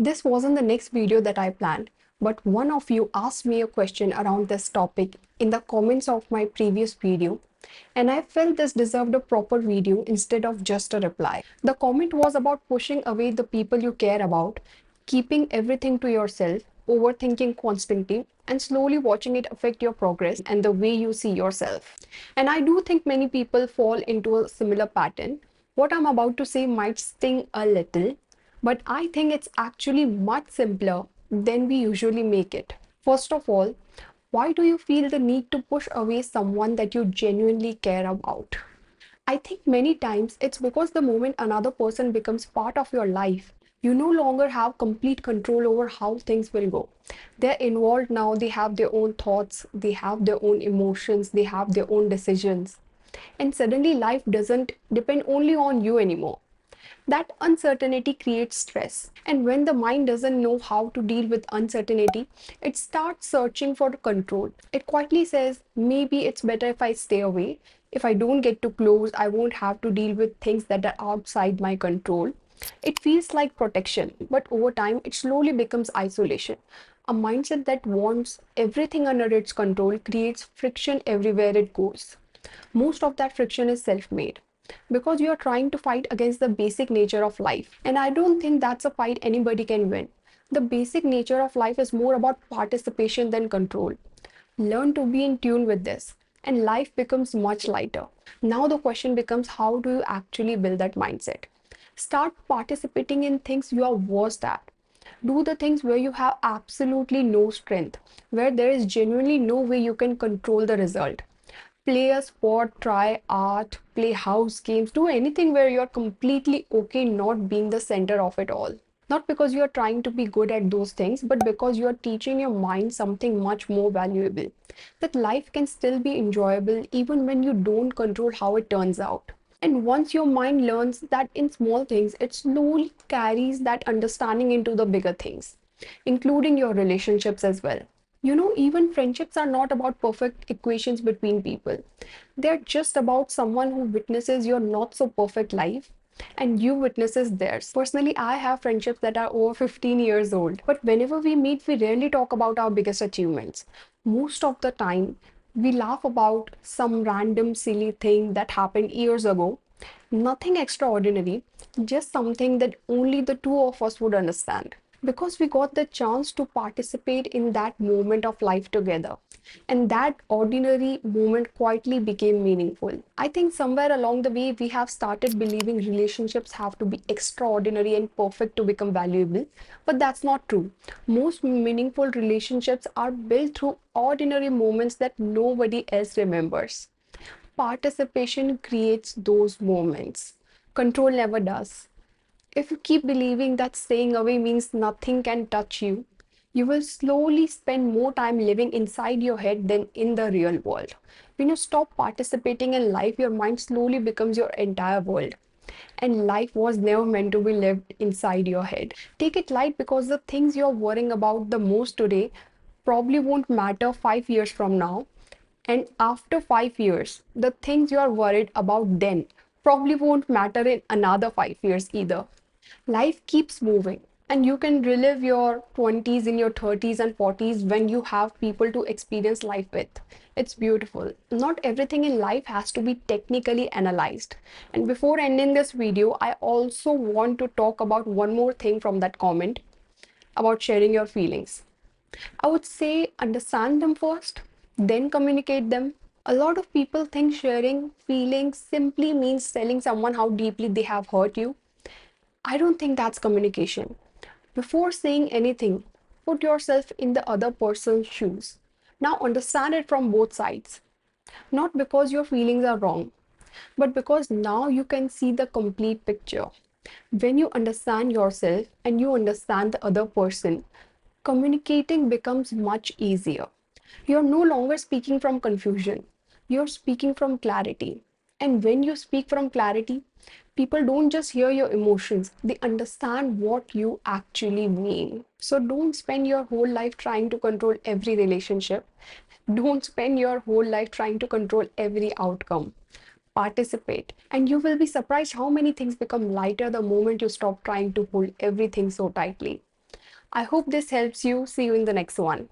This wasn't the next video that I planned, but one of you asked me a question around this topic in the comments of my previous video, and I felt this deserved a proper video instead of just a reply. The comment was about pushing away the people you care about, keeping everything to yourself, overthinking constantly, and slowly watching it affect your progress and the way you see yourself. And I do think many people fall into a similar pattern. What I'm about to say might sting a little, but I think it's actually much simpler than we usually make it. First of all, why do you feel the need to push away someone that you genuinely care about? I think many times it's because the moment another person becomes part of your life, you no longer have complete control over how things will go. They're involved now, they have their own thoughts, they have their own emotions, they have their own decisions. And suddenly life doesn't depend only on you anymore. That uncertainty creates stress. And when the mind doesn't know how to deal with uncertainty, it starts searching for control. It quietly says, maybe it's better if I stay away. If I don't get too close, I won't have to deal with things that are outside my control. It feels like protection, but over time, it slowly becomes isolation. A mindset that wants everything under its control creates friction everywhere it goes. Most of that friction is self made because you are trying to fight against the basic nature of life. And I don't think that's a fight anybody can win. The basic nature of life is more about participation than control. Learn to be in tune with this, and life becomes much lighter. Now, the question becomes, how do you actually build that mindset? Start participating in things you are worst at. Do the things where you have absolutely no strength, where there is genuinely no way you can control the result. Play a sport, try art, play house games, do anything where you're completely okay not being the center of it all. Not because you're trying to be good at those things, but because you're teaching your mind something much more valuable. That life can still be enjoyable even when you don't control how it turns out. And once your mind learns that in small things, it slowly carries that understanding into the bigger things, including your relationships as well. Even friendships are not about perfect equations between people. They're just about someone who witnesses your not so perfect life and you witnesses theirs. Personally, I have friendships that are over 15 years old, but whenever we meet, we rarely talk about our biggest achievements. Most of the time, we laugh about some random silly thing that happened years ago. Nothing extraordinary, just something that only the two of us would understand because we got the chance to participate in that moment of life together. And that ordinary moment quietly became meaningful. I think somewhere along the way, we have started believing relationships have to be extraordinary and perfect to become valuable. But that's not true. Most meaningful relationships are built through ordinary moments that nobody else remembers. Participation creates those moments. Control never does. If you keep believing that staying away means nothing can touch you, you will slowly spend more time living inside your head than in the real world. When you stop participating in life, your mind slowly becomes your entire world. And life was never meant to be lived inside your head. Take it light because the things you're worrying about the most today probably won't matter 5 years from now. And after 5 years, the things you're worried about then probably won't matter in another 5 years either. Life keeps moving, and you can relive your 20s in your 30s and 40s when you have people to experience life with. It's beautiful. Not everything in life has to be technically analyzed. And before ending this video, I also want to talk about one more thing from that comment about sharing your feelings. I would say understand them first, then communicate them. A lot of people think sharing feelings simply means telling someone how deeply they have hurt you. I don't think that's communication. Before saying anything, put yourself in the other person's shoes. Now understand it from both sides. Not because your feelings are wrong, but because now you can see the complete picture. When you understand yourself and you understand the other person, communicating becomes much easier. You're no longer speaking from confusion, you're speaking from clarity. And when you speak from clarity, people don't just hear your emotions, they understand what you actually mean. So don't spend your whole life trying to control every relationship. Don't spend your whole life trying to control every outcome. Participate, and you will be surprised how many things become lighter the moment you stop trying to hold everything so tightly. I hope this helps you. See you in the next one.